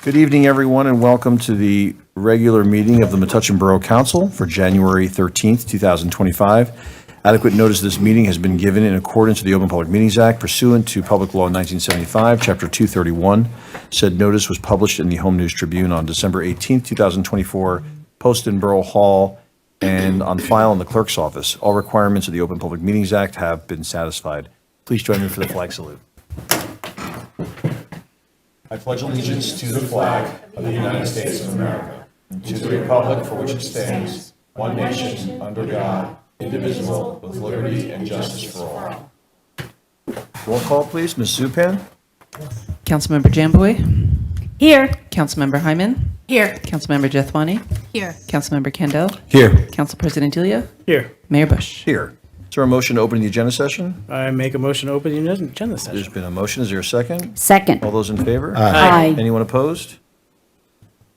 Good evening, everyone, and welcome to the regular meeting of the Metuchen Borough Council for January 13th, 2025. Adequate notice of this meeting has been given in accordance with the Open Public Meetings Act pursuant to Public Law 1975, Chapter 231. Said notice was published in the Home News Tribune on December 18th, 2024, posted in Borough Hall and on file in the clerk's office. All requirements of the Open Public Meetings Act have been satisfied. Please join me for the flag salute. I pledge allegiance to the flag of the United States of America, and to the republic for which it stands, one nation, under God, indivisible, with liberty and justice for all. Roll call, please. Ms. Zupan? Councilmember Jamboy? Here. Councilmember Hyman? Here. Councilmember Jethwani? Here. Councilmember Kendall? Here. Council President Delia? Here. Mayor Bush? Here. Is there a motion to open the agenda session? I make a motion to open the agenda session. There's been a motion. Is there a second? Second. All those in favor? Aye. Anyone opposed?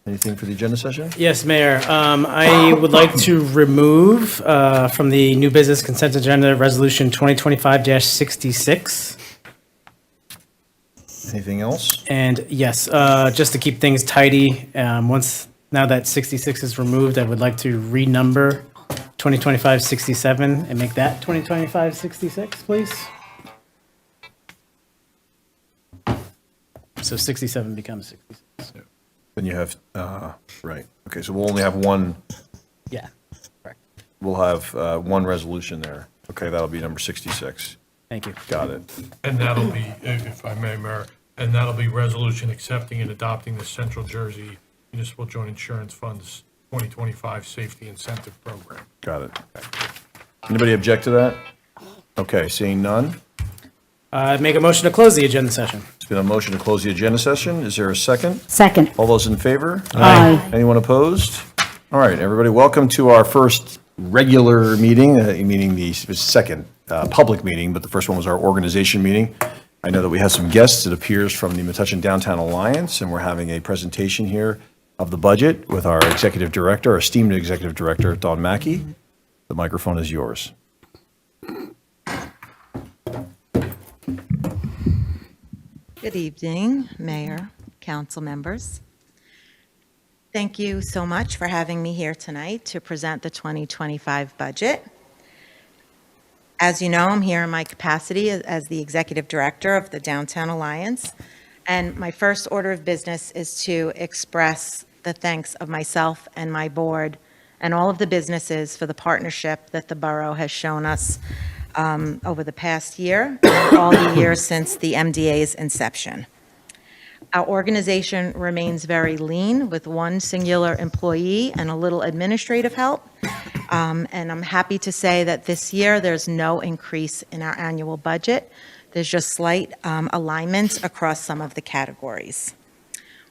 Anything for the agenda session? Yes, Mayor. I would like to remove from the new business consent agenda Resolution 2025-66. Anything else? And yes, just to keep things tidy, now that 66 is removed, I would like to renumber 2025-67 and make that 2025-66, please. So 67 becomes 66. Then you have, right. Okay, so we'll only have one, Yeah, correct. we'll have one resolution there. Okay, that'll be number 66. Thank you. Got it. And that'll be, if I may, Mayor, and that'll be resolution accepting and adopting the Central Jersey Municipal Joint Insurance Fund's 2025 Safety Incentive Program. Got it. Anybody object to that? Okay, seeing none. Make a motion to close the agenda session. It's been a motion to close the agenda session. Is there a second? Second. All those in favor? Aye. Anyone opposed? All right, everybody, welcome to our first regular meeting, meaning the second public meeting, but the first one was our organization meeting. I know that we have some guests, it appears, from the Metuchen Downtown Alliance, and we're having a presentation here of the budget with our executive director, our esteemed executive director, Dawn Mackey. The microphone is yours. Good evening, Mayor, council members. Thank you so much for having me here tonight to present the 2025 budget. As you know, I'm here in my capacity as the executive director of the Downtown Alliance. And my first order of business is to express the thanks of myself and my board and all of the businesses for the partnership that the borough has shown us over the past year, and all the years since the MDA's inception. Our organization remains very lean with one singular employee and a little administrative help. And I'm happy to say that this year there's no increase in our annual budget. There's just slight alignments across some of the categories.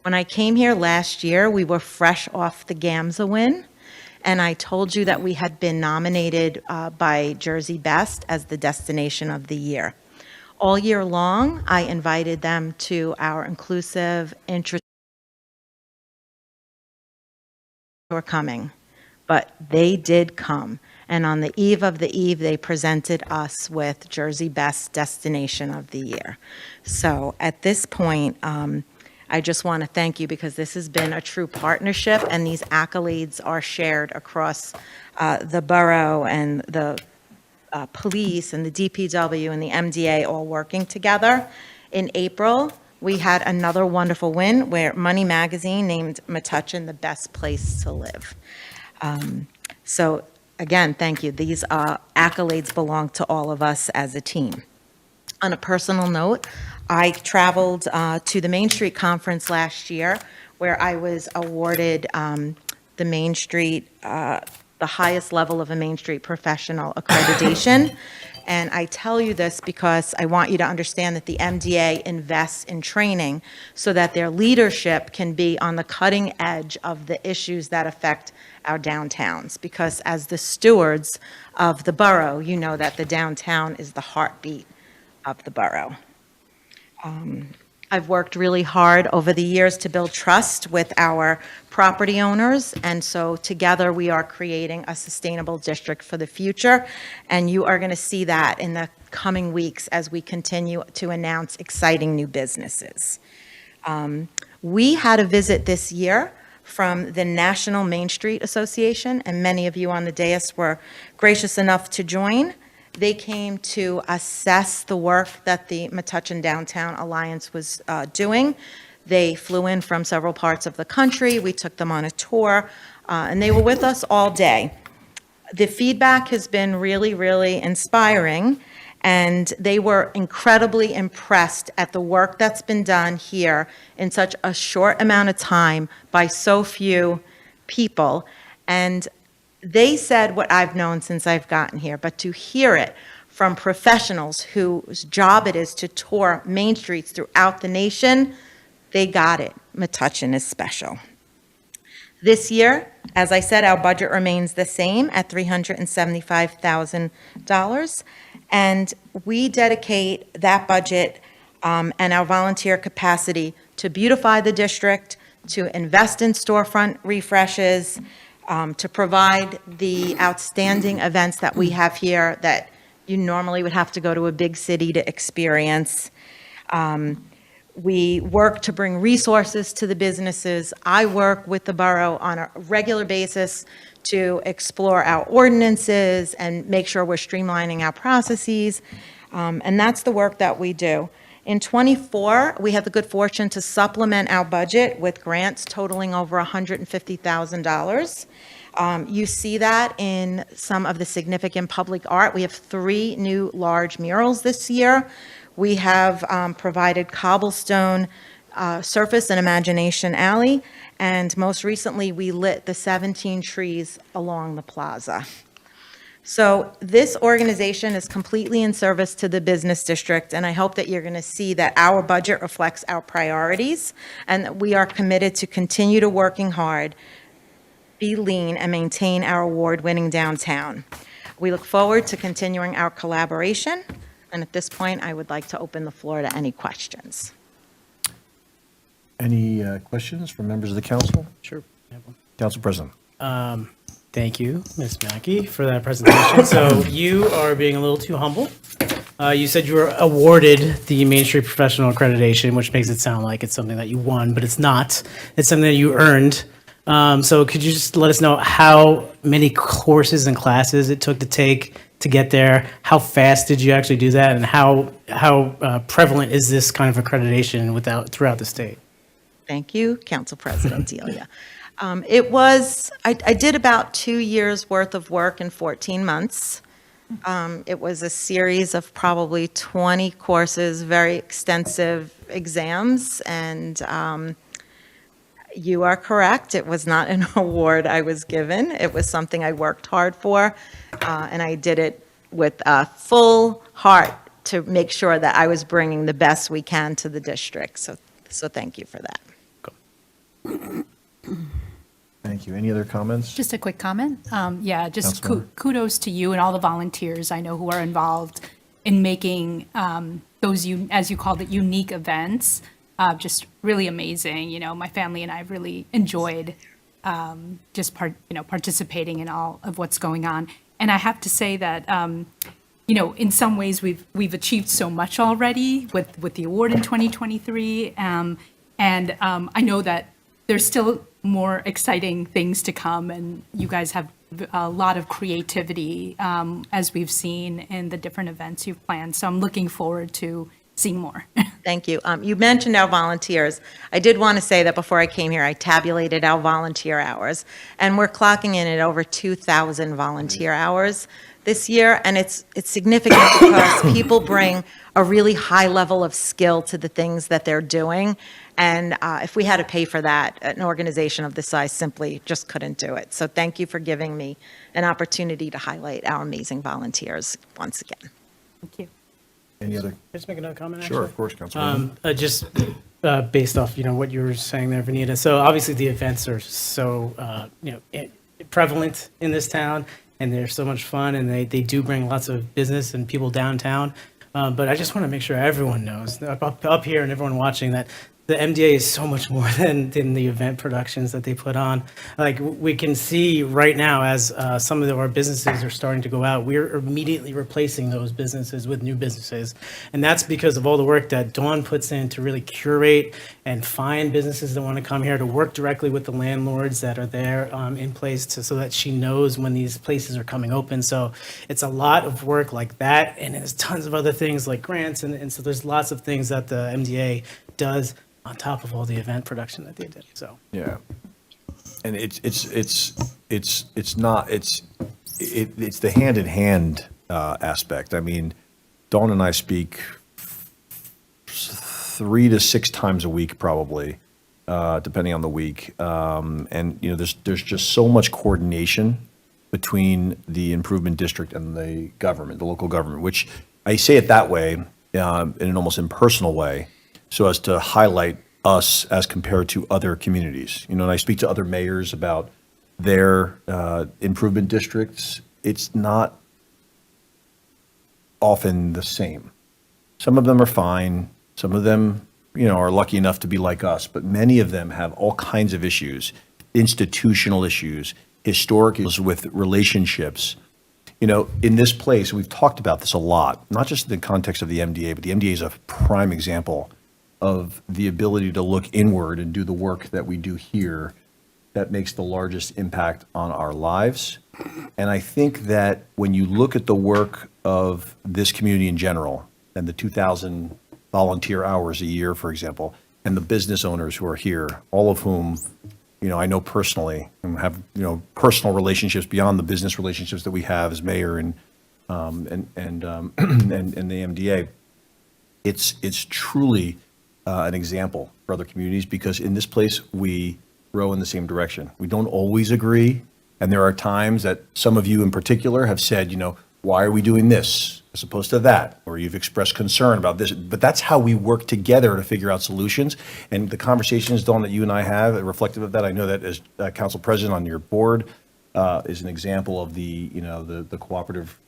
When I came here last year, we were fresh off the GAMSA win, and I told you that we had been nominated by Jersey Best as the destination of the year. All year long, I invited them to our inclusive interest were coming, but they did come. And on the eve of the eve, they presented us with Jersey Best Destination of the Year. So at this point, I just want to thank you because this has been a true partnership, and these accolades are shared across the borough and the police and the DPW and the MDA all working together. In April, we had another wonderful win where Money Magazine named Metuchen the best place to live. So again, thank you. These accolades belong to all of us as a team. On a personal note, I traveled to the Main Street Conference last year where I was awarded the Main Street, the highest level of a Main Street professional accreditation. And I tell you this because I want you to understand that the MDA invests in training so that their leadership can be on the cutting edge of the issues that affect our downtowns. Because as the stewards of the borough, you know that the downtown is the heartbeat of the borough. I've worked really hard over the years to build trust with our property owners, and so together we are creating a sustainable district for the future, and you are going to see that in the coming weeks as we continue to announce exciting new businesses. We had a visit this year from the National Main Street Association, and many of you on the dais were gracious enough to join. They came to assess the work that the Metuchen Downtown Alliance was doing. They flew in from several parts of the country. We took them on a tour, and they were with us all day. The feedback has been really, really inspiring, and they were incredibly impressed at the work that's been done here in such a short amount of time by so few people. And they said what I've known since I've gotten here, but to hear it from professionals whose job it is to tour main streets throughout the nation, they got it. Metuchen is special. This year, as I said, our budget remains the same at $375,000, and we dedicate that budget and our volunteer capacity to beautify the district, to invest in storefront refreshes, to provide the outstanding events that we have here that you normally would have to go to a big city to experience. We work to bring resources to the businesses. I work with the borough on a regular basis to explore our ordinances and make sure we're streamlining our processes. And that's the work that we do. In '24, we had the good fortune to supplement our budget with grants totaling over $150,000. You see that in some of the significant public art. We have 3 new large murals this year. We have provided cobblestone surface and Imagination Alley, and most recently, we lit the 17 trees along the plaza. So this organization is completely in service to the business district, and I hope that you're going to see that our budget reflects our priorities, and that we are committed to continue to working hard, be lean, and maintain our award-winning downtown. We look forward to continuing our collaboration. And at this point, I would like to open the floor to any questions. Any questions from members of the council? Sure. Council President. Thank you, Ms. Mackey, for that presentation. So you are being a little too humble. You said you were awarded the Main Street Professional Accreditation, which makes it sound like it's something that you won, but it's not. It's something that you earned. So could you just let us know how many courses and classes it took to take to get there? How fast did you actually do that? And how prevalent is this kind of accreditation throughout the state? Thank you, Council President Delia. I did about 2 years' worth of work in 14 months. It was a series of probably 20 courses, very extensive exams, and you are correct. It was not an award I was given. It was something I worked hard for, and I did it with a full heart to make sure that I was bringing the best we can to the district. So thank you for that. Thank you. Any other comments? Just a quick comment. Yeah, just Councilmember. kudos to you and all the volunteers I know who are involved in making those, as you called it, unique events. Just really amazing. You know, my family and I have really enjoyed participating in all of what's going on. And I have to say that, in some ways we've achieved so much already with the award in 2023. And I know that there's still more exciting things to come, and you guys have a lot of creativity, as we've seen in the different events you've planned. So I'm looking forward to seeing more. Thank you. You mentioned our volunteers. I did want to say that before I came here, I tabulated our volunteer hours, and we're clocking in at over 2,000 volunteer hours this year, and it's significant because people bring a really high level of skill to the things that they're doing, and if we had to pay for that, an organization of this size simply just couldn't do it. So thank you for giving me an opportunity to highlight our amazing volunteers once again. Thank you. Any other? Can I just make another comment? Sure, actually? of course, Council President. Just based off, what you were saying there, Vanita. So obviously the events are so, prevalent in this town, and they're so much fun, and they do bring lots of business and people downtown. But I just want to make sure everyone knows up here and everyone watching that the MDA is so much more than the event productions that they put on. Like we can see right now as some of our businesses are starting to go out, we're immediately replacing those businesses with new businesses. And that's because of all the work that Dawn puts in to really curate and find businesses that want to come here, to work directly with the landlords that are there in place so that she knows when these places are coming open. So it's a lot of work like that. And there's tons of other things like grants. And so there's lots of things that the MDA does on top of all the event production that they did. So Yeah. And it's the hand-in-hand aspect. I mean, Dawn and I speak 3 to 6 times a week, probably, depending on the week. And, you know, there's just so much coordination between the improvement district and the government, the local government, which I say it that way in an almost impersonal way, so as to highlight us as compared to other communities. You know, and I speak to other mayors about their improvement districts. It's not often the same. Some of them are fine. Some of them, you know, are lucky enough to be like us, but many of them have all kinds of issues, institutional issues, historic issues with relationships. You know, in this place, we've talked about this a lot, not just in the context of the MDA, but the MDA is a prime example of the ability to look inward and do the work that we do here that makes the largest impact on our lives. And I think that when you look at the work of this community in general, and the 2,000 volunteer hours a year, for example, and the business owners who are here, all of whom, you know, I know personally and have, you know, personal relationships beyond the business relationships that we have as mayor and the MDA, it's truly an example for other communities, because in this place, we row in the same direction. We don't always agree. And there are times that some of you in particular have said, you know, why are we doing this as opposed to that? Or you've expressed concern about this. But that's how we work together to figure out solutions. And the conversations, Dawn, that you and I have are reflective of that. I know that as council president on your board is an example of the, you know, the cooperative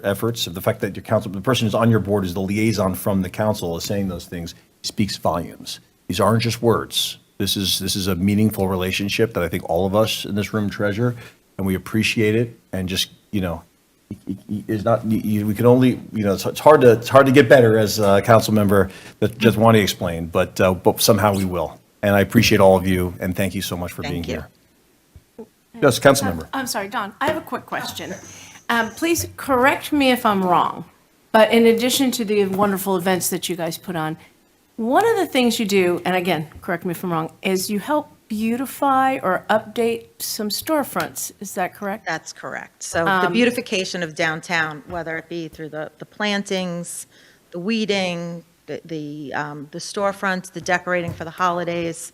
efforts, of the fact that your council, the person who's on your board is the liaison from the council, is saying those things, speaks volumes. These aren't just words. This is a meaningful relationship that I think all of us in this room treasure, and we appreciate it. And just, you know, is not, we can only, you know, it's hard to get better, as a council member that just want to explain, but somehow we will. And I appreciate all of you, and thank you so much for being Thank you. here. Yes, council member. I'm sorry, Don, I have a quick question. Please correct me if I'm wrong, but in addition to the wonderful events that you guys put on, one of the things you do, and again, correct me if I'm wrong, is you help beautify or update some storefronts. Is that correct? That's correct. So the beautification of downtown, whether it be through the plantings, the weeding, the storefronts, the decorating for the holidays.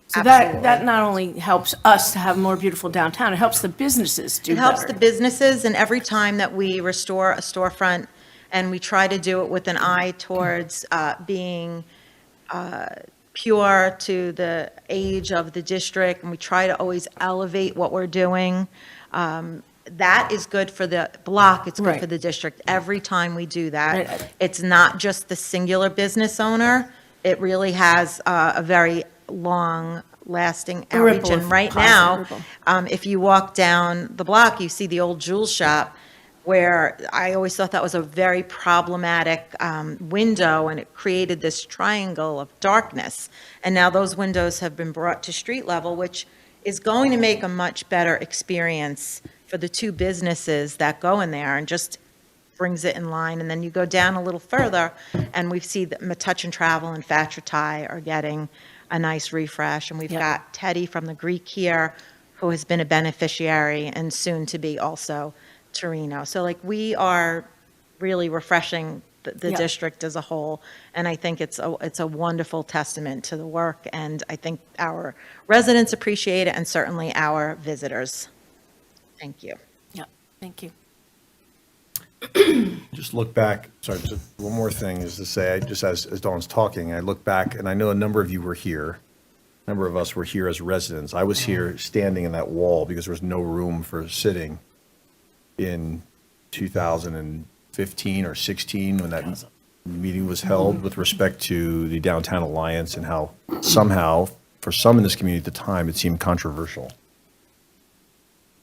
So that not only helps us to have more beautiful downtown, it helps the businesses do It helps the better. businesses, and every time that we restore a storefront, and we try to do it with an eye towards being pure to the age of the district, and we try to always elevate what we're doing. That is good for the block, it's good Right. for the district. Every time we do that, Right. it's not just the singular business owner, it really has a very long-lasting A outreach. ripple And effect, right positive now, ripple. if you walk down the block, you see the old jewel shop, where I always thought that was a very problematic window, and it created this triangle of darkness. And now those windows have been brought to street level, which is going to make a much better experience for the two businesses that go in there, and just brings it in line. And then you go down a little further, and we see that Metuchen Travel and Fatretai are getting a nice refresh. And we've Yep. got Teddy from the Greek here, who has been a beneficiary, and soon to be also Torino. So like, we are really refreshing the Yeah. district as a whole. And I think it's a wonderful testament to the work. And I think our residents appreciate it, and certainly our visitors. Thank you. Yeah, thank you. Just look back, sorry, just one more thing is to say, just as Dawn's talking, I look back, and I know a number of you were here. A number of us were here as residents. I was here standing in that wall because there was no room for sitting in 2015 or 16 when that meeting was held with respect to the Downtown Alliance and how somehow, for some in this community at the time, it seemed controversial.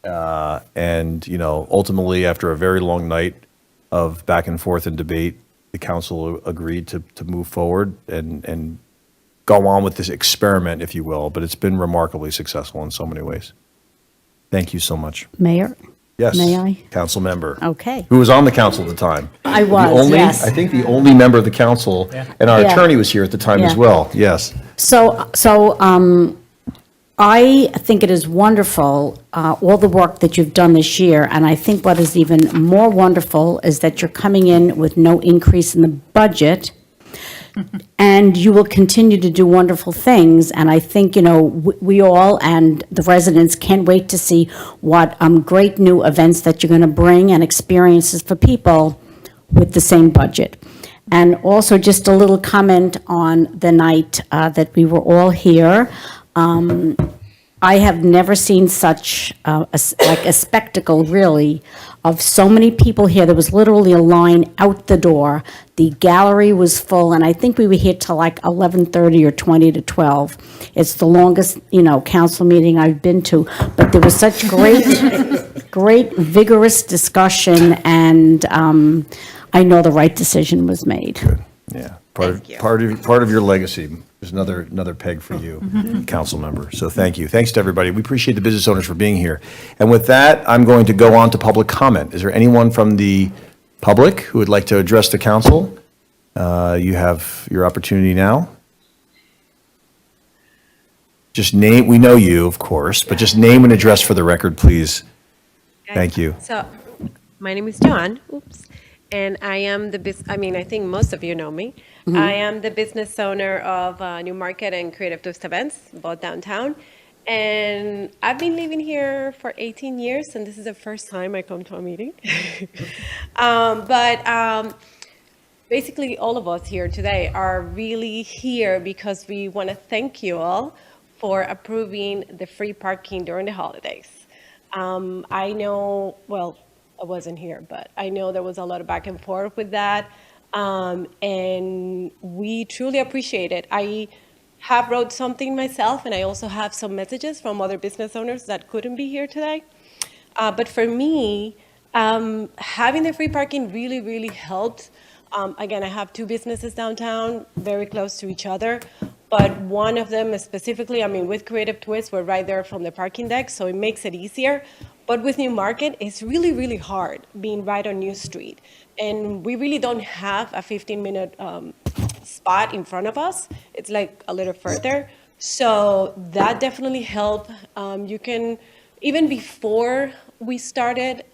And, you know, ultimately, after a very long night of back and forth and debate, the council agreed to move forward and go on with this experiment, if you will, but it's been remarkably successful in so many ways. Thank you so much. Mayor? Yes. May I? Council member. Okay. Who was on the council at the time. I The was, only- yes. I think the only member of the council, and our Yeah. attorney was here at the time as Yeah. well, yes. So I think it is wonderful, all the work that you've done this year, and I think what is even more wonderful is that you're coming in with no increase in the budget, and you will continue to do wonderful things, and I think, you know, we all and the residents can't wait to see what great new events that you're going to bring and experiences for people with the same budget. And also, just a little comment on the night that we were all here. I have never seen such like a spectacle, really, of so many people here. There was literally a line out the door. The gallery was full, and I think we were here till like 11:30 or 20 to 12. It's the longest, you know, council meeting I've been to, but there was such great vigorous discussion, and I know the right decision was made. Yeah, Thank you. part of your legacy is another peg for you, council member. So thank you. Thanks to everybody. We appreciate the business owners for being here. And with that, I'm going to go on to public comment. Is there anyone from the public who would like to address the council? You have your opportunity now. Just name, we know you, of course, but just name and address for the record, please. Thank you. So, my name is Joanne, and I am I think most of you know me. I am the business owner of New Market and Creative Twist Events, both downtown. And I've been living here for 18 years, and this is the first time I come to a meeting. Basically, all of us here today are really here because we want to thank you all for approving the free parking during the holidays. I know, well, I wasn't here, but I know there was a lot of back and forth with that. And we truly appreciate it. I have wrote something myself, and I also have some messages from other business owners that couldn't be here today. But for me, having the free parking really, really helped. Again, I have two businesses downtown, very close to each other. But one of them specifically, I mean, with Creative Twist, we're right there from the parking deck, so it makes it easier. But with New Market, it's really, really hard being right on New Street. And we really don't have a 15-minute spot in front of us. It's like a little further. So that definitely helped. You can, even before we started,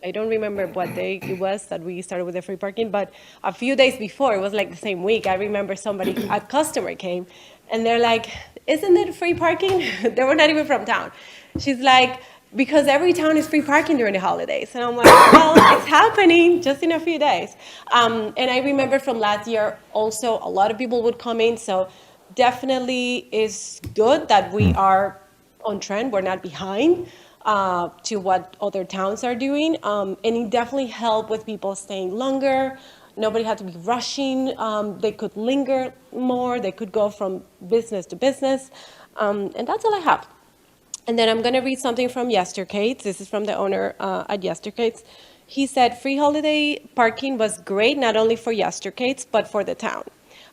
I don't remember what day it was that we started with the free parking, but a few days before, it was like the same week, I remember a customer came, and they're like, isn't it free parking? They were not even from town. She's like, because every town is free parking during the holidays. And I'm like, well, it's happening just in a few days. And I remember from last year also, a lot of people would come in, so definitely is good that we are on trend, we're not behind to what other towns are doing. And it definitely helped with people staying longer. Nobody had to be rushing. They could linger more. They could go from business to business. And that's all I have. And then I'm going to read something from Yestercades. This is from the owner at Yestercades. He said, free holiday parking was great, not only for Yestercades, but for the town.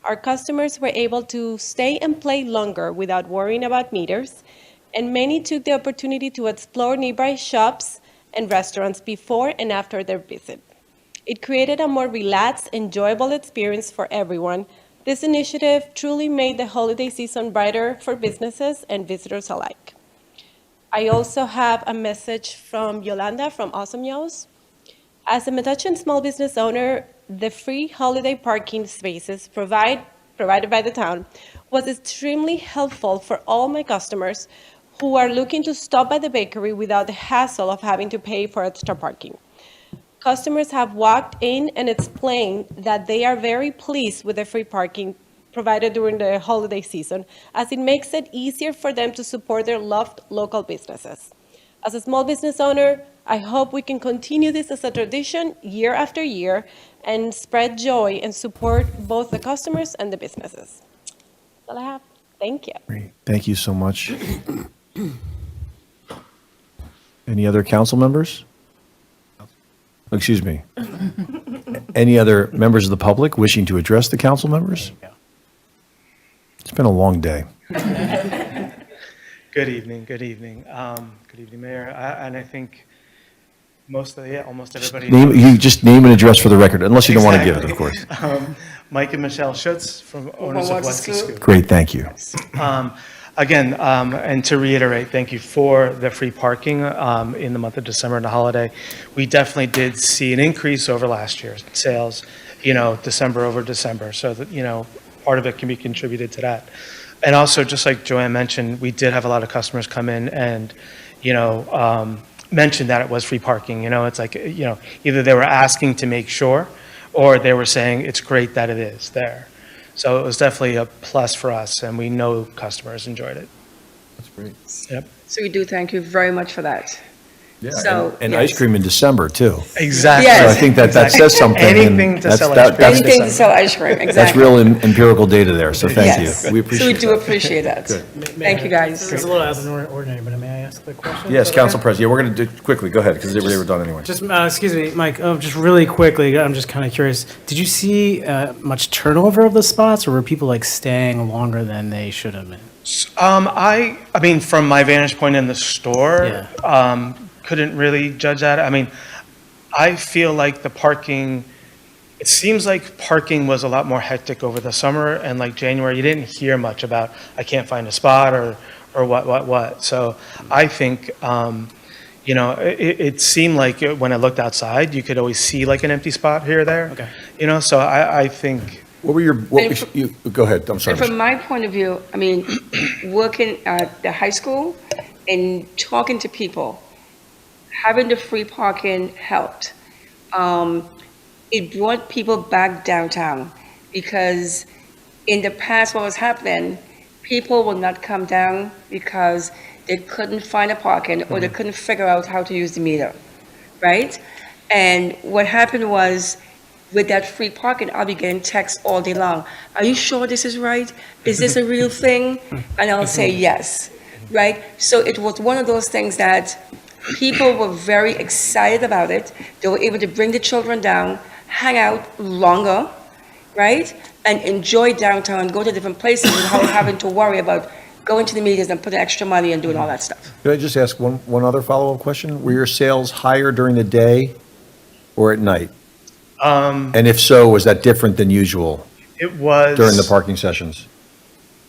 Our customers were able to stay and play longer without worrying about meters. And many took the opportunity to explore nearby shops and restaurants before and after their visit. It created a more relaxed, enjoyable experience for everyone. This initiative truly made the holiday season brighter for businesses and visitors alike. I also have a message from Yolanda from Awesome Yo's. As a Metuchen small business owner, the free holiday parking spaces provided by the town was extremely helpful for all my customers who are looking to stop by the bakery without the hassle of having to pay for extra parking. Customers have walked in and explained that they are very pleased with the free parking provided during the holiday season, as it makes it easier for them to support their loved local businesses. As a small business owner, I hope we can continue this as a tradition year after year and spread joy and support both the customers and the businesses. That's all I have. Thank you. Great. Thank you so much. Any other council members? Excuse me. Any other members of the public wishing to address the council members? It's been a long day. Good evening, good evening. Good evening, Mayor. And I think almost everybody. You just name and address for the record, unless you don't want to give it, of course. Mike and Michelle Schutz from owners of What's the Scoop. Great, thank you. Again, and to reiterate, thank you for the free parking in the month of December and the holiday. We definitely did see an increase over last year's sales, December over December. So that, part of it can be contributed to that. And also, just like Joanne mentioned, we did have a lot of customers come in and, mention that it was free parking. It's like, either they were asking to make sure, or they were saying it's great that it is there. So it was definitely a plus for us, and we know customers enjoyed it. That's great. Yep. So we do thank you very much for that. Yeah, So, and yes. ice cream in December, too. Exactly. So I Yes. think that says something. and Anything to that's- sell that- ice cream. that's- Anything to sell ice cream, exactly. That's real empirical data there, so thank you. Yes. We So we appreciate do that. appreciate that. Thank you, guys. It's a little out of the ordinary, but may I ask the question? Yes, Is that okay? Council President, we're going to do, quickly, go ahead, because they were done anyway. Just, excuse me, Mike, just really quickly, I'm just kind of curious, did you see much turnover of the spots, or were people like staying longer than they should have been? I mean, from my vantage point in the store, couldn't really judge that. I mean, I feel like the parking, it seems like parking was a lot more hectic over the summer, and like January, you didn't hear much about, I can't find a spot or what. So I think, it seemed like when I looked outside, you could always see like an empty spot here or there. Okay. So I think, What were your, go ahead, I'm sorry. And from my point of view, I mean, working at the high school and talking to people, having the free parking helped. It brought people back downtown because in the past, what was happening, people would not come down because they couldn't find a parking or they couldn't figure out how to use the meter, right? And what happened was, with that free parking, I'll be getting texts all day long. Are you sure this is right? Is this a real thing? And I'll say yes, right? So it was one of those things that people were very excited about it. They were able to bring the children down, hang out longer, right? And enjoy downtown, go to different places without having to worry about going to the meters and putting extra money and doing all that stuff. Could I just ask one other follow-up question? Were your sales higher during the day or at night? And if so, was that different than usual it was. during the parking sessions?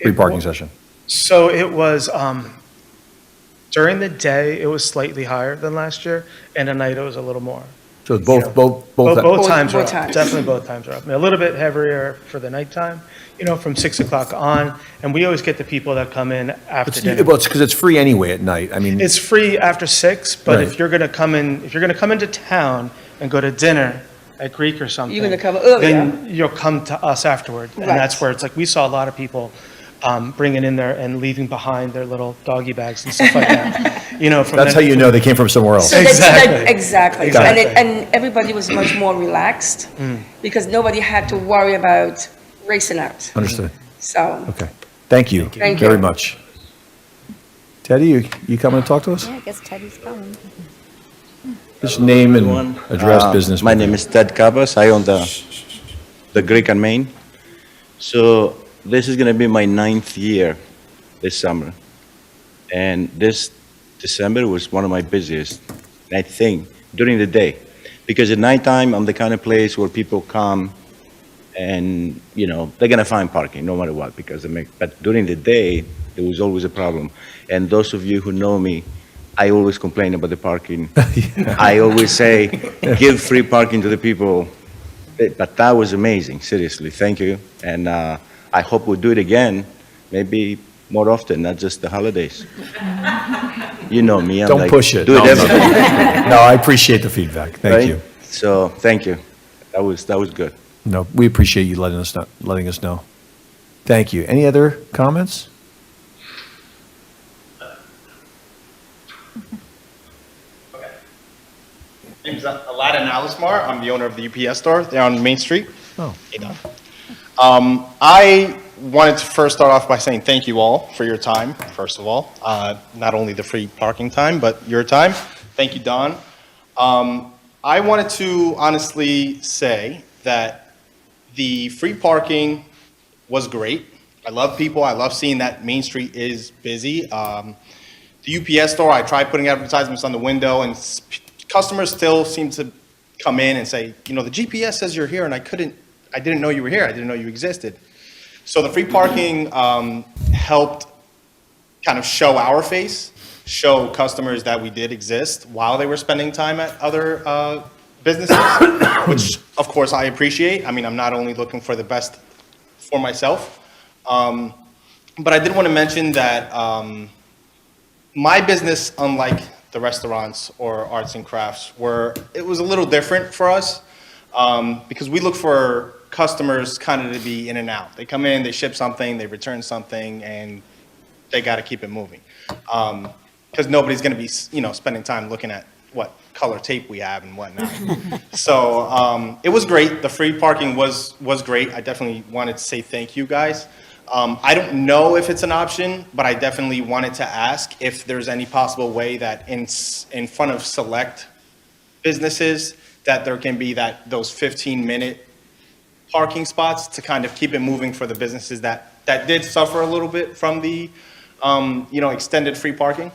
Free It parking wa- session? So it was, during the day, it was slightly higher than last year, and at night it was a little more. So it's both. Both times were both up, times. definitely both times were up. A little bit heavier for the nighttime, from 6 o'clock on, and we always get the people that come in after dinner. Well, it's because it's free anyway at night. I mean, It's free after 6, but Right. if you're gonna come into town and go to dinner at Greek or something. You're gonna come earlier. Then you'll come to us afterward. And Right. that's where it's like, we saw a lot of people bringing in there and leaving behind their little doggy bags and stuff like that. From that's how you know they came from somewhere else. So that's- Exactly. Exactly. Exactly. And everybody was much more relaxed because nobody had to worry about racing out. Understood. So, Okay. Thank you Thank you. very much. Teddy, you coming to talk to us? I guess Teddy's coming. Just name and address business. My name is Ted Cabas. I own the Greek and Main. So this is going to be my 9th year this summer. And this December was one of my busiest, I think, during the day. Because at nighttime, I'm the kind of place where people come and, they're going to find parking no matter what. But during the day, there was always a problem. And those of you who know me, I always complain about the parking. I always say, give free parking to the people. But that was amazing, seriously. Thank you. And I hope we'll do it again, maybe more often, not just the holidays. You know me. I'm Don't like, push it. Do it No, every no, I appreciate the feedback. Thank right? you. So, thank you. That was good. No, we appreciate you letting us know. Thank you. Any other comments? My name's Aladdin Alismar. I'm the owner of the UPS store there on Main Street. Oh. Hey, Don. I wanted to first start off by saying thank you all for your time, first of all. Not only the free parking time, but your time. Thank you, Don. I wanted to honestly say that the free parking was great. I love people. I love seeing that Main Street is busy. The UPS store, I tried putting advertisements on the window, and customers still seem to come in and say, the GPS says you're here, and I didn't know you were here. I didn't know you existed. So the free parking helped kind of show our face, show customers that we did exist while they were spending time at other businesses, which of course I appreciate. I mean, I'm not only looking for the best for myself, but I did want to mention that my business, unlike the restaurants or arts and crafts, it was a little different for us because we look for customers kind of to be in and out. They come in, they ship something, they return something, and they got to keep it moving. Because nobody's going to be, spending time looking at what color tape we have and whatnot. So it was great. The free parking was great. I definitely wanted to say thank you guys. I don't know if it's an option, but I definitely wanted to ask if there's any possible way that in front of select businesses that there can be those 15-minute parking spots to kind of keep it moving for the businesses that did suffer a little bit from the extended free parking.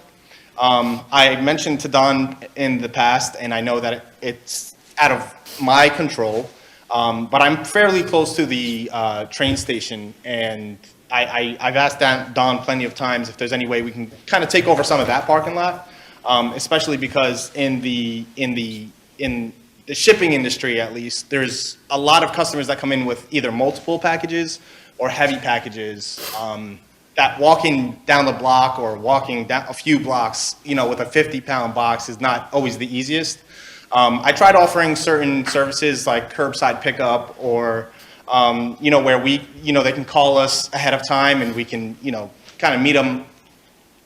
I mentioned to Don in the past, and I know that it's out of my control, but I'm fairly close to the train station, and I've asked Don plenty of times if there's any way we can kind of take over some of that parking lot, especially because in the shipping industry, at least, there's a lot of customers that come in with either multiple packages or heavy packages. That walking down the block or walking down a few blocks, with a 50-pound box is not always the easiest. I tried offering certain services like curbside pickup or, where they can call us ahead of time and we can, kind of meet them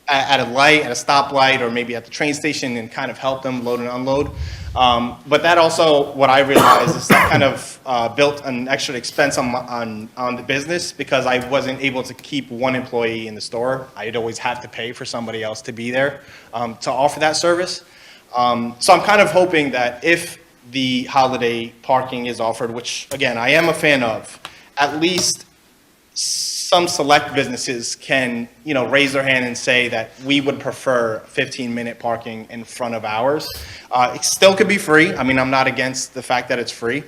at a light, at a stoplight, or maybe at the train station and kind of help them load and unload. But that also, what I realized is that kind of built an extra expense on the business because I wasn't able to keep one employee in the store. I'd always have to pay for somebody else to be there to offer that service. So I'm kind of hoping that if the holiday parking is offered, which again, I am a fan of, at least some select businesses can, raise their hand and say that we would prefer 15-minute parking in front of ours. It still could be free. I mean, I'm not against the fact that it's free.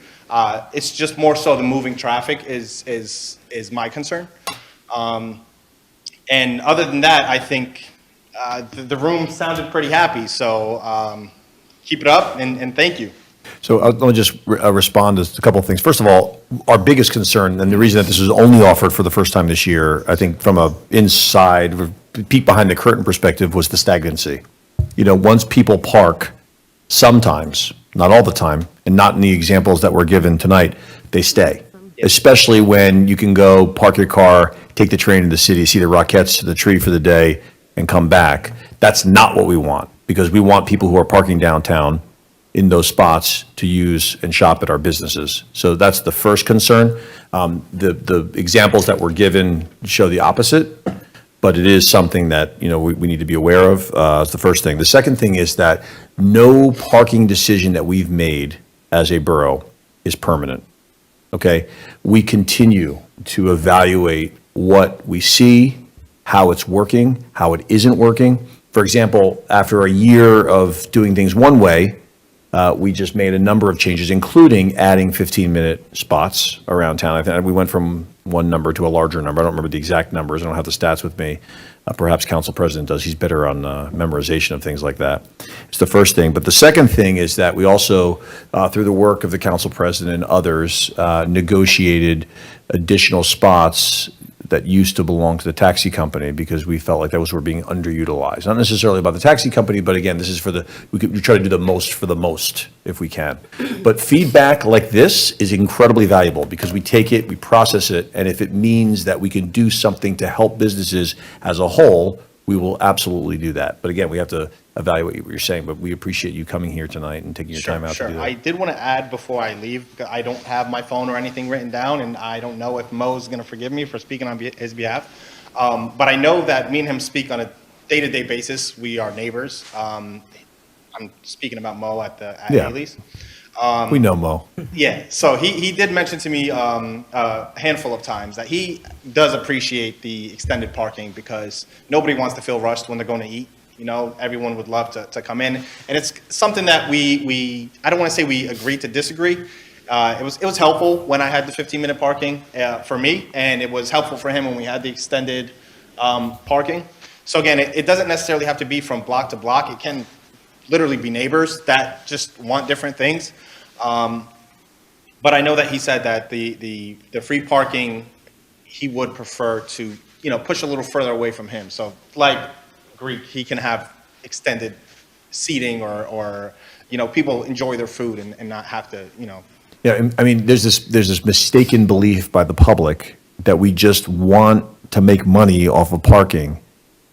It's just more so the moving traffic is my concern. And other than that, I think the room sounded pretty happy. So keep it up and thank you. So let me just respond to a couple of things. First of all, our biggest concern, and the reason that this is only offered for the first time this year, I think from a inside, peek behind the curtain perspective, was the stagnancy. Once people park, sometimes, not all the time, and not in the examples that were given tonight, they stay. Especially when you can go park your car, take the train to the city, see the Rockettes to the tree for the day, and come back. That's not what we want, because we want people who are parking downtown in those spots to use and shop at our businesses. So that's the first concern. The examples that were given show the opposite, but it is something that, we need to be aware of. It's the first thing. The second thing is that no parking decision that we've made as a borough is permanent, okay? We continue to evaluate what we see, how it's working, how it isn't working. For example, after a year of doing things one way, we just made a number of changes, including adding 15-minute spots around town. I think we went from one number to a larger number. I don't remember the exact numbers. I don't have the stats with me. Perhaps Council President does. He's better on memorization of things like that. It's the first thing. But the second thing is that we also, through the work of the Council President and others, negotiated additional spots that used to belong to the taxi company because we felt like those were being underutilized. Not necessarily by the taxi company, but again, this is for we try to do the most for the most if we can. But feedback like this is incredibly valuable because we take it, we process it, and if it means that we can do something to help businesses as a whole, we will absolutely do that. But again, we have to evaluate what you're saying, but we appreciate you coming here tonight and taking your time out to Sure. do I that. did want to add before I leave, I don't have my phone or anything written down, and I don't know if Mo's going to forgive me for speaking on his behalf. But I know that me and him speak on a day-to-day basis. We are neighbors. I'm speaking about Mo at Yeah. Haley's. We know Mo. Yeah, so he did mention to me a handful of times that he does appreciate the extended parking because nobody wants to feel rushed when they're going to eat. You know, everyone would love to come in. And it's something that we I don't want to say we agreed to disagree. It was helpful when I had the 15-minute parking for me, and it was helpful for him when we had the extended parking. So again, it doesn't necessarily have to be from block to block. It can literally be neighbors that just want different things. But I know that he said that the free parking, he would prefer to, push a little further away from him. So like Greek, he can have extended seating or people enjoy their food and not have to, Yeah, and I mean, there's this mistaken belief by the public that we just want to make money off of parking,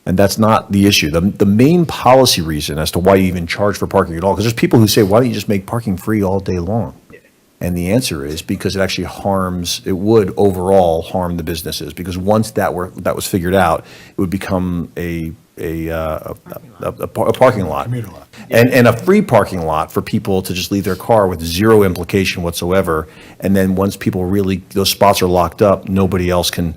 and that's not the issue. The main policy reason as to why you even charge for parking at all, because there's people who say, why don't you just make parking free all day long? And the answer is because it actually it would overall harm the businesses, because once that was figured out, it would become a parking lot. And a free parking lot for people to just leave their car with zero implication whatsoever. And then once people those spots are locked up, nobody else can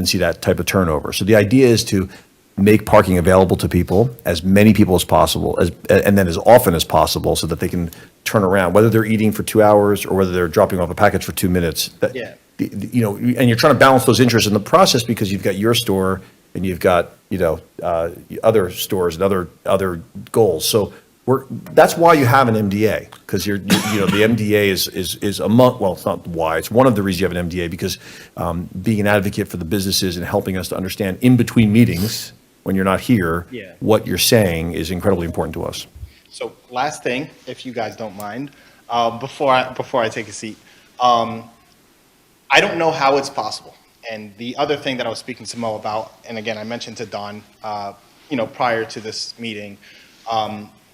see that type of turnover. So the idea is to make parking available to people, as many people as possible, and then as often as possible, so that they can turn around, whether they're eating for 2 hours or whether they're dropping off a package for 2 minutes. Yeah. And you're trying to balance those interests in the process because you've got your store and you've got, other stores and other goals. So that's why you have an MDA, because the MDA is among, well, it's not why, it's one of the reasons you have an MDA, because being an advocate for the businesses and helping us to understand in between meetings, when you're not here, Yeah. what you're saying is incredibly important to us. So last thing, if you guys don't mind, before I take a seat, I don't know how it's possible. And the other thing that I was speaking to Mo about, and again, I mentioned to Don, prior to this meeting,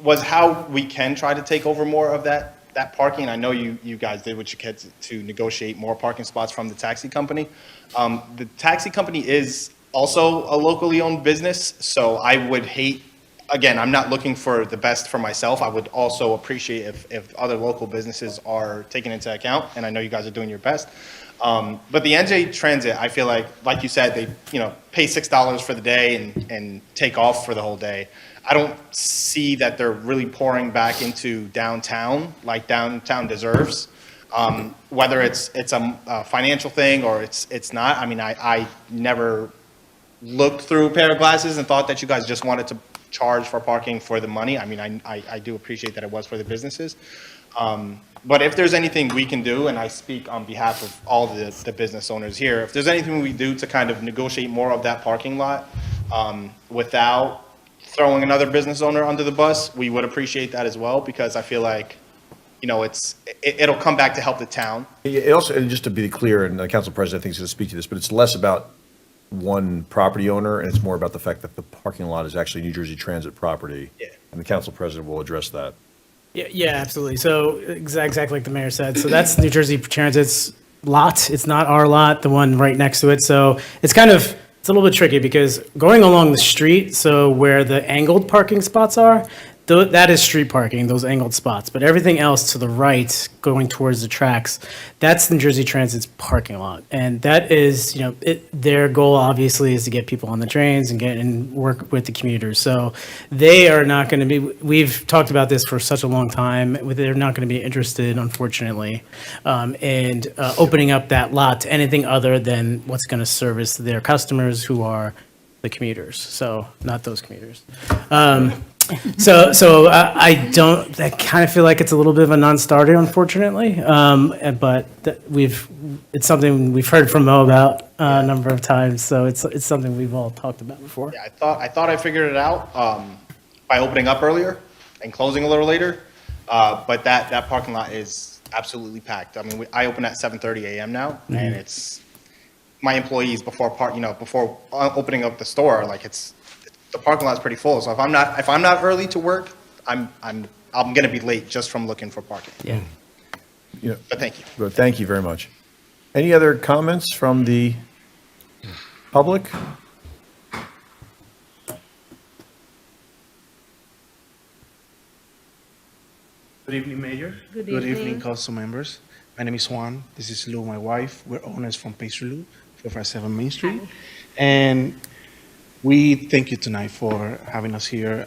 was how we can try to take over more of that parking. I know you guys did what you could to negotiate more parking spots from the taxi company. The taxi company is also a locally owned business, so I would hate, again, I'm not looking for the best for myself. I would also appreciate if other local businesses are taken into account, and I know you guys are doing your best. But the NJ Transit, I feel like you said, they pay $6 for the day and take off for the whole day. I don't see that they're really pouring back into downtown like downtown deserves. Whether it's a financial thing or it's not. I mean, I never looked through a pair of glasses and thought that you guys just wanted to charge for parking for the money. I mean, I do appreciate that it was for the businesses. But if there's anything we can do, and I speak on behalf of all the business owners here, if there's anything we do to kind of negotiate more of that parking lot without throwing another business owner under the bus, we would appreciate that as well, because I feel like, it'll come back to help the town. It also, and just to be clear, and the council president thinks he'll speak to this, but it's less about one property owner, and it's more about the fact that the parking lot is actually New Jersey Transit property. Yeah. And the council president will address that. Yeah, absolutely. So exactly like the mayor said. So that's New Jersey Transit's lot. It's not our lot, the one right next to it. So it's a little bit tricky because going along the street, so where the angled parking spots are, that is street parking, those angled spots. But everything else to the right, going towards the tracks, that's New Jersey Transit's parking lot. And that is, their goal obviously is to get people on the trains and work with the commuters. So they are not going to be, we've talked about this for such a long time, they're not going to be interested, unfortunately, in opening up that lot to anything other than what's going to service their customers, who are the commuters. So not those commuters. So I kind of feel like it's a little bit of a non-starter, unfortunately. But it's something we've heard from Mo about a number of times. So it's something we've all talked about before. Yeah, I thought I figured it out by opening up earlier and closing a little later. But that parking lot is absolutely packed. I mean, I open at 7:30 a.m. now, and it's my employees before opening up the store, like it's the parking lot's pretty full, so if I'm not early to work, I'm gonna be late just from looking for parking. Yeah. Yeah. But thank you. Well, thank you very much. Any other comments from the public? Good evening, Mayor. Good evening, council members. My name is Juan. This is Lou, my wife. We're owners from Pastry Lou, 457 Main Street. And we thank you tonight for having us here.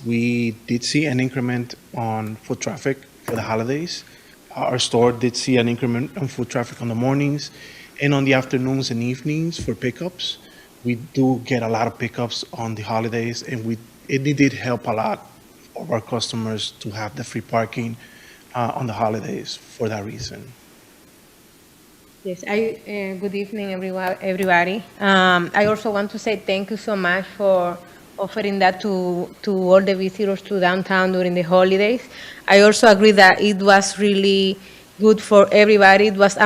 We did see an increment on foot traffic for the holidays. Our store did see an increment on foot traffic on the mornings and on the afternoons and evenings for pickups. We do get a lot of pickups on the holidays, and it did help a lot of our customers to have the free parking on the holidays for that reason. Yes, good evening, everybody. I also want to say thank you so much for offering that to all the visitors to downtown during the holidays. I also agree that it was really good for everybody. It was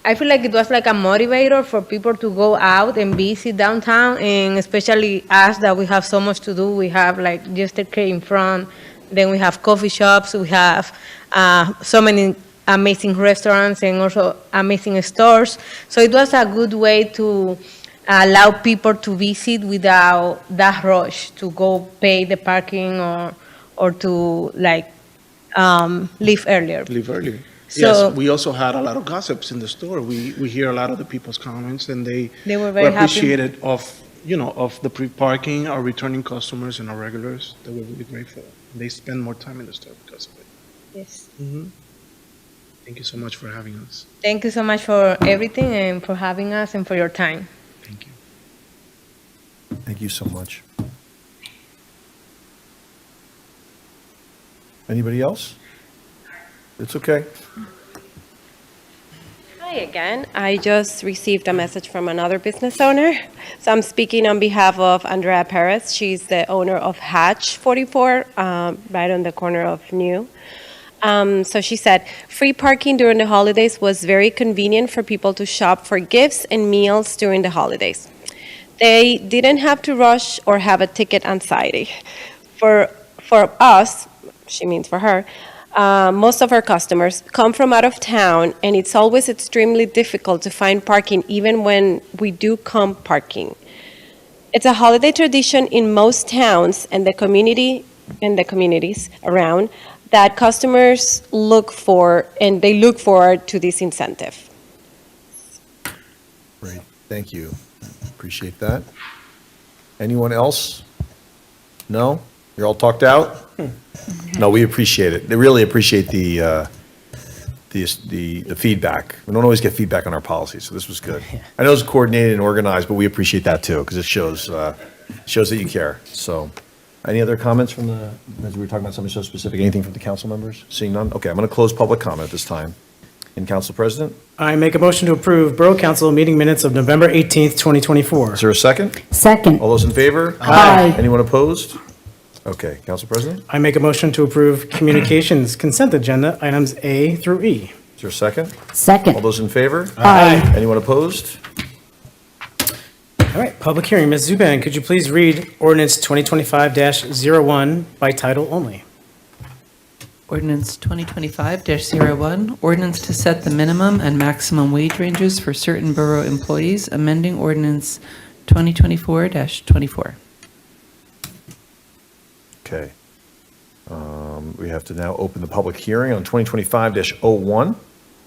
I feel like it was like a motivator for people to go out and visit downtown, and especially us that we have so much to do. We have like just a K in front, then we have coffee shops, we have so many amazing restaurants and also amazing stores. So it was a good way to allow people to visit without that rush to go pay the parking or to like leave earlier. Leave earlier. So- Yes, we also had a lot of gossips in the store. We hear a lot of the people's comments, and they were very happy. appreciated of the pre-parking, our returning customers and our regulars. They were really grateful. They spend more time in the store because of it. Yes. Thank you so much for having us. Thank you so much for everything and for having us and for your time. Thank you. Thank you so much. Anybody else? It's okay. Hi again. I just received a message from another business owner. So I'm speaking on behalf of Andrea Perez. She's the owner of Hatch 44, right on the corner of New. So she said, free parking during the holidays was very convenient for people to shop for gifts and meals during the holidays. They didn't have to rush or have a ticket anxiety. For us, she means for her, most of our customers come from out of town, and it's always extremely difficult to find parking even when we do come parking. It's a holiday tradition in most towns and the communities around that customers look for, and they look forward to this incentive. Great, thank you. Appreciate that. Anyone else? No? You're all talked out? No, we appreciate it. They really appreciate the feedback. We don't always get feedback on our policies, so this was good. I know it's coordinated and organized, but we appreciate that too, because it shows that you care. So, any other comments from as we were talking about something so specific, anything from the council members? Seeing none? Okay, I'm going to close public comment at this time. And Council President, I make a motion to approve Borough Council meeting minutes of November 18th, 2024. is there a second? Second. All those in favor? Aye. Anyone opposed? Okay, Council President, I make a motion to approve communications consent agenda items A through E. is there a second? All Second. those in favor? Aye. Anyone opposed? All right, public hearing. Ms. Zupan, could you please read ordinance 2025-01 by title only? Ordinance 2025-01, ordinance to set the minimum and maximum wage ranges for certain borough employees, amending ordinance 2024-24. Okay. We have to now open the public hearing on 2025-01.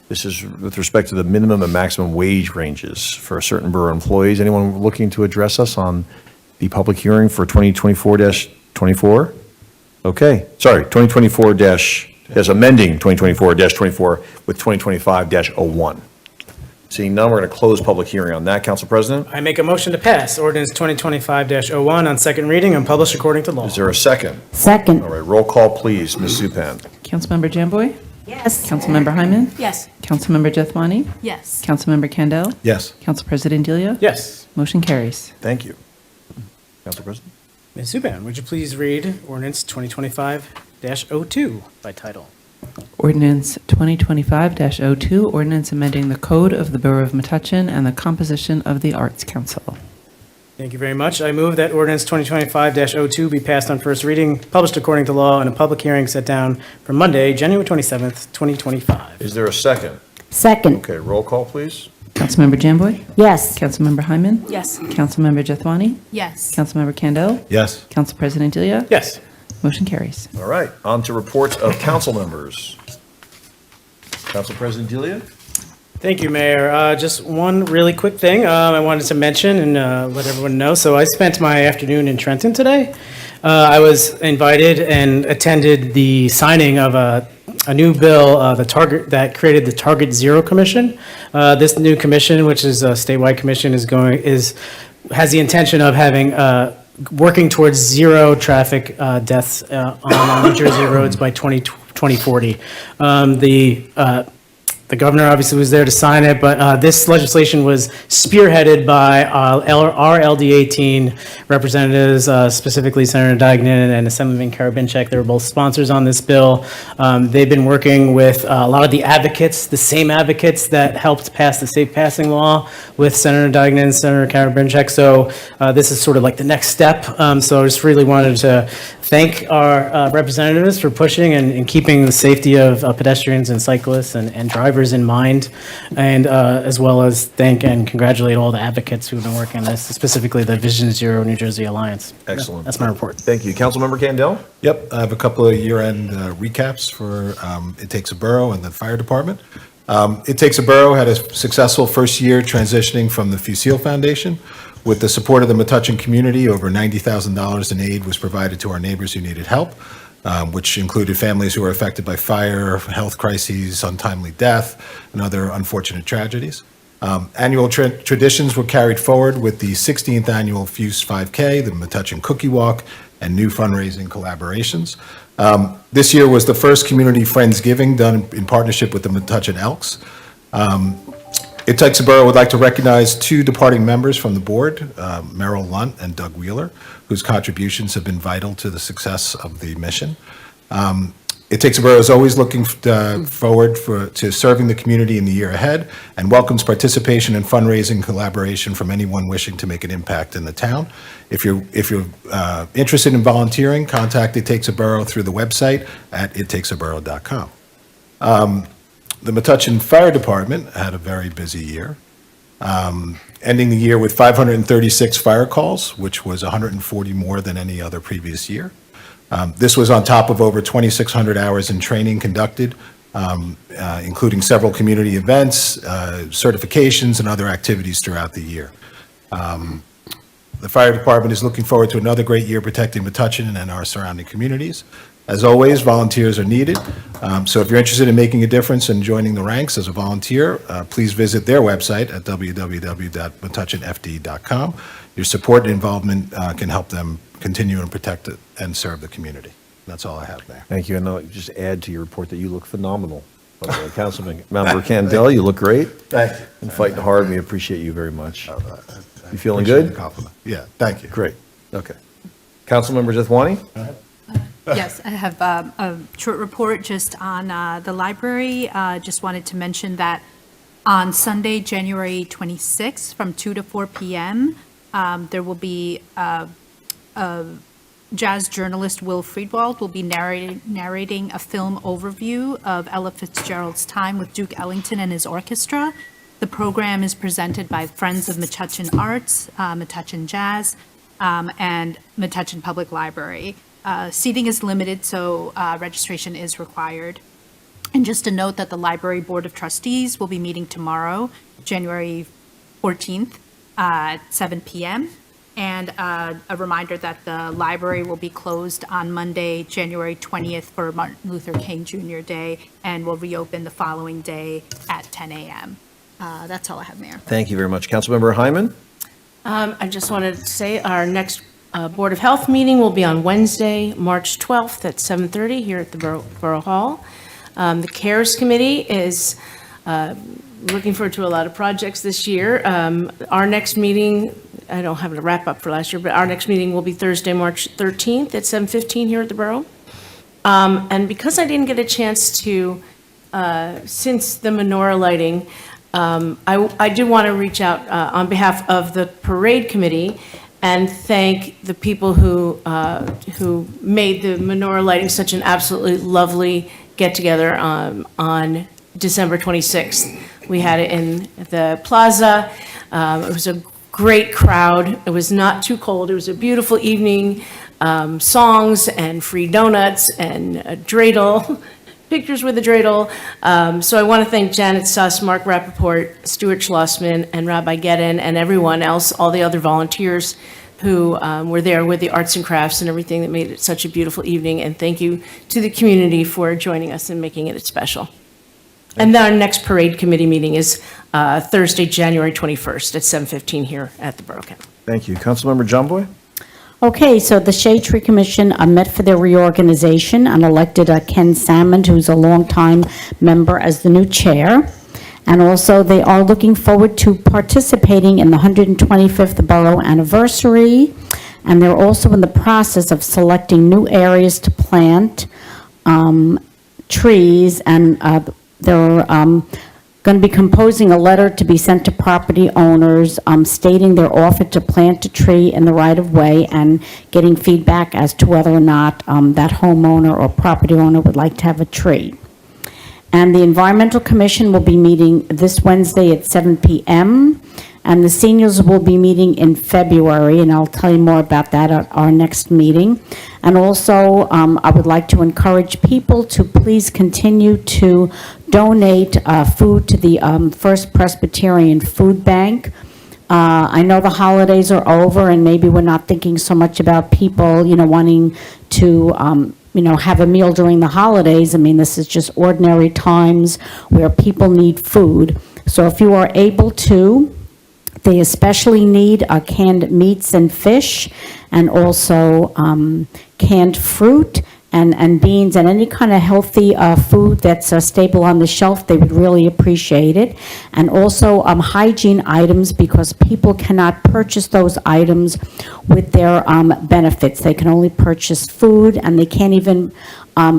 This is with respect to the minimum and maximum wage ranges for certain borough employees. Anyone looking to address us on the public hearing for 2024-24? Okay, sorry, 2024- amending 2024-24 with 2025-01. Seeing none, we're going to close public hearing on that. Council President, I make a motion to pass ordinance 2025-01 on second reading and published according to law. is there a second? Second. All right, roll call, please. Ms. Zupan. Councilmember Jamboy? Yes. Councilmember Hyman? Yes. Councilmember Jethwani? Yes. Councilmember Kendall? Yes. Council President Delia? Yes. Motion carries. Thank you. Council President? Ms. Zupan, would you please read ordinance 2025-02 by title? Ordinance 2025-02, ordinance amending the code of the Borough of Metuchen and the composition of the Arts Council. Thank you very much. I move that ordinance 2025-02 be passed on first reading, published according to law, and a public hearing set down for Monday, January 27th, 2025. Is there a second? Second, Okay, roll call, please. Councilmember Jamboy? yes. Councilmember Hyman? Yes. Councilmember Jethwani? Yes. Councilmember Candelo? Yes. Council President Delia? Yes. Motion carries. All right, on to reports of council members. Council President Delia? Thank you, Mayor. Just one really quick thing I wanted to mention and let everyone know. So I spent my afternoon in Trenton today. I was invited and attended the signing of a new bill, that created the Target Zero Commission. This new commission, which is a statewide commission, has the intention of having working towards zero traffic deaths on New Jersey roads by 2040. The governor obviously was there to sign it, but this legislation was spearheaded by our LD18 representatives, specifically Senator Dagnan and Assemblyman Karabinchak. They were both sponsors on this bill. They've been working with a lot of the advocates, the same advocates that helped pass the safe passing law with Senator Dagnan and Senator Karabinchak. So this is sort of like the next step. So I just really wanted to thank our representatives for pushing and keeping the safety of pedestrians and cyclists and drivers in mind, and as well as thank and congratulate all the advocates who've been working on this, specifically the Vision Zero New Jersey Alliance. Excellent. That's my report. Thank you. Councilmember Candelo? Yep, I have a couple of year-end recaps for It Takes a Borough and the Fire Department. It Takes a Borough had a successful first year transitioning from the Fusil Foundation. With the support of the Metuchen community, over $90,000 in aid was provided to our neighbors who needed help, which included families who were affected by fire, health crises, untimely death, and other unfortunate tragedies. Annual traditions were carried forward with the 16th annual Fuse 5K, the Metuchen Cookie Walk, and new fundraising collaborations. This year was the first Community Friendsgiving done in partnership with the Metuchen Elks. It Takes a Borough would like to recognize two departing members from the board, Merrill Lunt and Doug Wheeler, whose contributions have been vital to the success of the mission. It Takes a Borough is always looking forward to serving the community in the year ahead and welcomes participation and fundraising collaboration from anyone wishing to make an impact in the town. If you're interested in volunteering, contact It Takes a Borough through the website at ittakesaborough.com. The Metuchen Fire Department had a very busy year, ending the year with 536 fire calls, which was 140 more than any other previous year. This was on top of over 2,600 hours in training conducted, including several community events, certifications, and other activities throughout the year. The fire department is looking forward to another great year protecting Metuchen and our surrounding communities. As always, volunteers are needed. So if you're interested in making a difference and joining the ranks as a volunteer, please visit their website at www.metuchenfd.com. Your support and involvement can help them continue and protect it and serve the community. That's all I have, Mayor. Thank you. And I'll just add to your report that you look phenomenal. Councilmember Candelo, you look great. Thank you. And fighting hard. We appreciate you very much. You feeling Appreciate good? the compliment. Yeah, thank you. Great. Okay. Councilmember Jethwani? Yes, I have a short report just on the library. Just wanted to mention that on Sunday, January 26th, from 2 to 4 p.m., there will be jazz journalist Will Friedwald will be narrating a film overview of Ella Fitzgerald's time with Duke Ellington and his orchestra. The program is presented by Friends of Metuchen Arts, Metuchen Jazz, and Metuchen Public Library. Seating is limited, so registration is required. And just a note that the Library Board of Trustees will be meeting tomorrow, January 14th, at 7 p.m. And a reminder that the library will be closed on Monday, January 20th for Martin Luther King Jr. Day, and will reopen the following day at 10 a.m. That's all I have, Mayor. Thank you very much. Councilmember Hyman? I just wanted to say our next Board of Health meeting will be on Wednesday, March 12th at 7:30 here at the Borough Hall. The CARES Committee is looking forward to a lot of projects this year. Our next meeting, I don't have a wrap up for last year, but our next meeting will be Thursday, March 13th at 7:15 here at the Borough. And because I didn't get a chance to, since the menorah lighting, I do want to reach out on behalf of the Parade Committee and thank the people who made the menorah lighting such an absolutely lovely get-together on December 26th. We had it in the plaza. It was a great crowd. It was not too cold. It was a beautiful evening. Songs and free donuts and a dreidel, pictures with a dreidel. So I want to thank Janet Suss, Mark Rappaport, Stuart Schlossman, and Rabbi Gedden, and everyone else, all the other volunteers who were there with the arts and crafts and everything that made it such a beautiful evening. And thank you to the community for joining us and making it special. And then our next parade committee meeting is Thursday, January 21st at 7:15 here at the Borough Council. Thank you. Councilmember Jumboy? Okay, so the Shade Tree Commission met for their reorganization and elected Ken Salmon, who's a longtime member, as the new chair. And also, they are looking forward to participating in the 125th Borough Anniversary. And they're also in the process of selecting new areas to plant trees. And they're going to be composing a letter to be sent to property owners stating their offer to plant a tree in the right-of-way and getting feedback as to whether or not that homeowner or property owner would like to have a tree. And the Environmental Commission will be meeting this Wednesday at 7 p.m., and the seniors will be meeting in February, and I'll tell you more about that at our next meeting. And also, I would like to encourage people to please continue to donate food to the First Presbyterian Food Bank. I know the holidays are over, and maybe we're not thinking so much about people, wanting to, have a meal during the holidays. I mean, this is just ordinary times where people need food. So if you are able to, they especially need canned meats and fish, and also canned fruit and beans and any kind of healthy food that's stable on the shelf. They would really appreciate it. And also hygiene items, because people cannot purchase those items with their benefits. They can only purchase food, and they can't even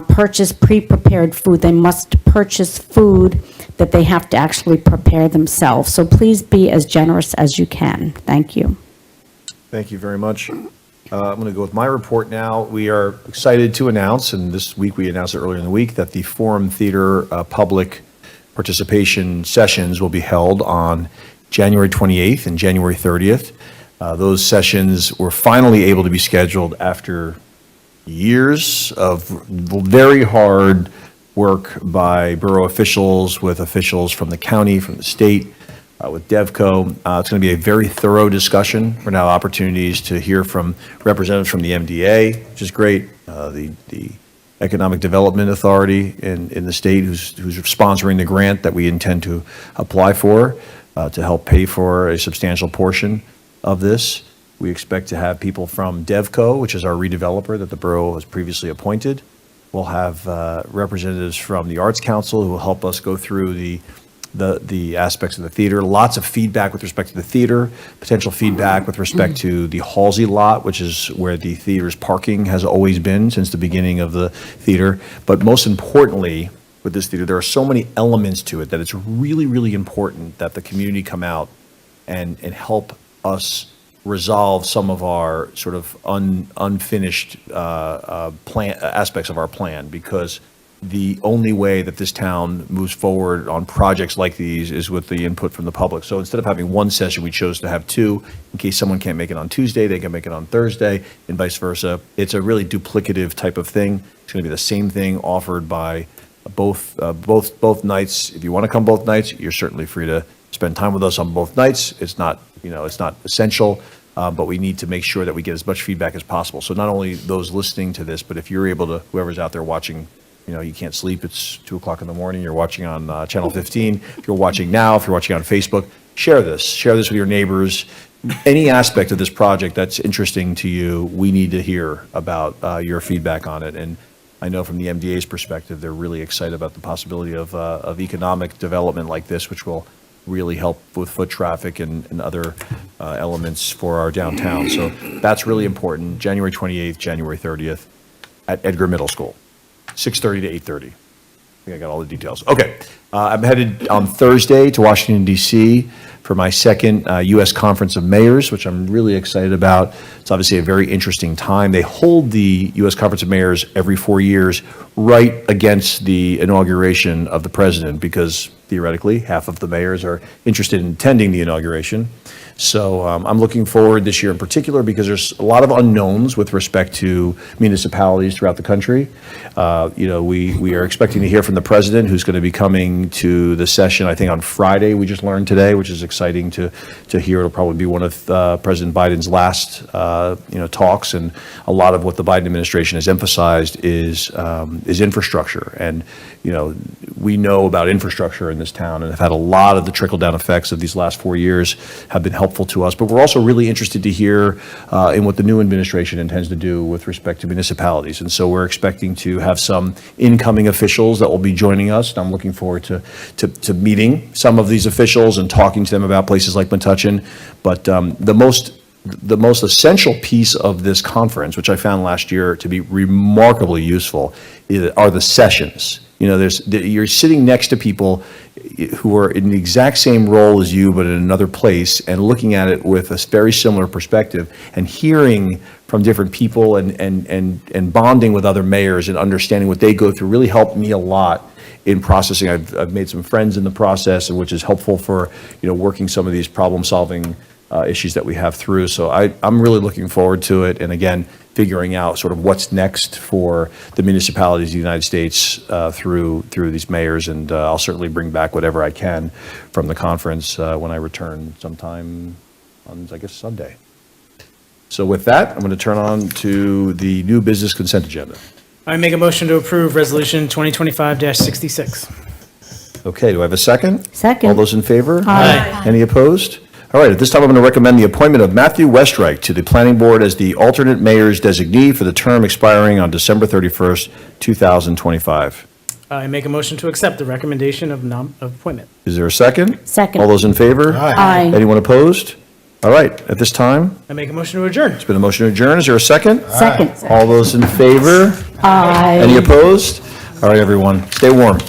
purchase pre-prepared food. They must purchase food that they have to actually prepare themselves. So please be as generous as you can. Thank you. Thank you very much. I'm going to go with my report now. We are excited to announce, and this week we announced it earlier in the week, that the Forum Theater public participation sessions will be held on January 28th and January 30th. Those sessions were finally able to be scheduled after years of very hard work by borough officials, with officials from the county, from the state, with DevCo. It's going to be a very thorough discussion. We're going to have opportunities to hear from representatives from the MDA, which is great, the Economic Development Authority in the state, who's sponsoring the grant that we intend to apply for to help pay for a substantial portion of this. We expect to have people from DevCo, which is our redeveloper that the borough has previously appointed. We'll have representatives from the Arts Council who will help us go through the aspects of the theater. Lots of feedback with respect to the theater, potential feedback with respect to the Halsey lot, which is where the theater's parking has always been since the beginning of the theater. But most importantly, with this theater, there are so many elements to it that it's really, really important that the community come out and help us resolve some of our sort of unfinished aspects of our plan, because the only way that this town moves forward on projects like these is with the input from the public. So instead of having one session, we chose to have two, in case someone can't make it on Tuesday, they can make it on Thursday, and vice versa. It's a really duplicative type of thing. It's going to be the same thing offered by both nights. If you want to come both nights, you're certainly free to spend time with us on both nights. It's not essential, but we need to make sure that we get as much feedback as possible. So not only those listening to this, but if you're able to, whoever's out there watching, you can't sleep, it's 2 o'clock in the morning, you're watching on Channel 15, if you're watching now, if you're watching on Facebook, share this with your neighbors. Any aspect of this project that's interesting to you, we need to hear about your feedback on it. And I know from the MDA's perspective, they're really excited about the possibility of economic development like this, which will really help with foot traffic and other elements for our downtown. So that's really important. January 28th, January 30th at Edgar Middle School, 6:30 to 8:30. I think I got all the details. Okay, I'm headed on Thursday to Washington DC for my second U.S. Conference of Mayors, which I'm really excited about. It's obviously a very interesting time. They hold the U.S. Conference of Mayors every 4 years right against the inauguration of the president, because theoretically, half of the mayors are interested in attending the inauguration. So I'm looking forward this year in particular because there's a lot of unknowns with respect to municipalities throughout the country. We are expecting to hear from the president, who's going to be coming to the session, I think, on Friday, we just learned today, which is exciting to hear. It'll probably be one of President Biden's last, talks, and a lot of what the Biden administration has emphasized is infrastructure. And, we know about infrastructure in this town and have had a lot of the trickle-down effects of these last 4 years have been helpful to us. But we're also really interested to hear in what the new administration intends to do with respect to municipalities. And so we're expecting to have some incoming officials that will be joining us. And I'm looking forward to meeting some of these officials and talking to them about places like Metuchen. But the most essential piece of this conference, which I found last year to be remarkably useful, are the sessions. You're sitting next to people who are in the exact same role as you, but in another place, and looking at it with a very similar perspective, and hearing from different people and bonding with other mayors and understanding what they go through really helped me a lot in processing. I've made some friends in the process, which is helpful for working some of these problem-solving issues that we have through. So I'm really looking forward to it. And again, figuring out sort of what's next for the municipalities of the United States through these mayors. And I'll certainly bring back whatever I can from the conference when I return sometime on, I guess, Sunday. So with that, I'm going to turn on to the new business consent agenda. I make a motion to approve Resolution 2025-66. Okay, do I have a second? Second. All those in favor? Aye. Any opposed? All right, at this time, I'm going to recommend the appointment of Matthew Westreich to the Planning Board as the alternate mayor's designee for the term expiring on December 31st, 2025. I make a motion to accept the recommendation of appointment. Is there a second? Second. All those in favor? Aye. Anyone opposed? All right, at this time, I make a motion to adjourn. it's been a motion to adjourn. Is there a second? Second. All those in favor? Aye. Any opposed? All right, everyone, stay warm.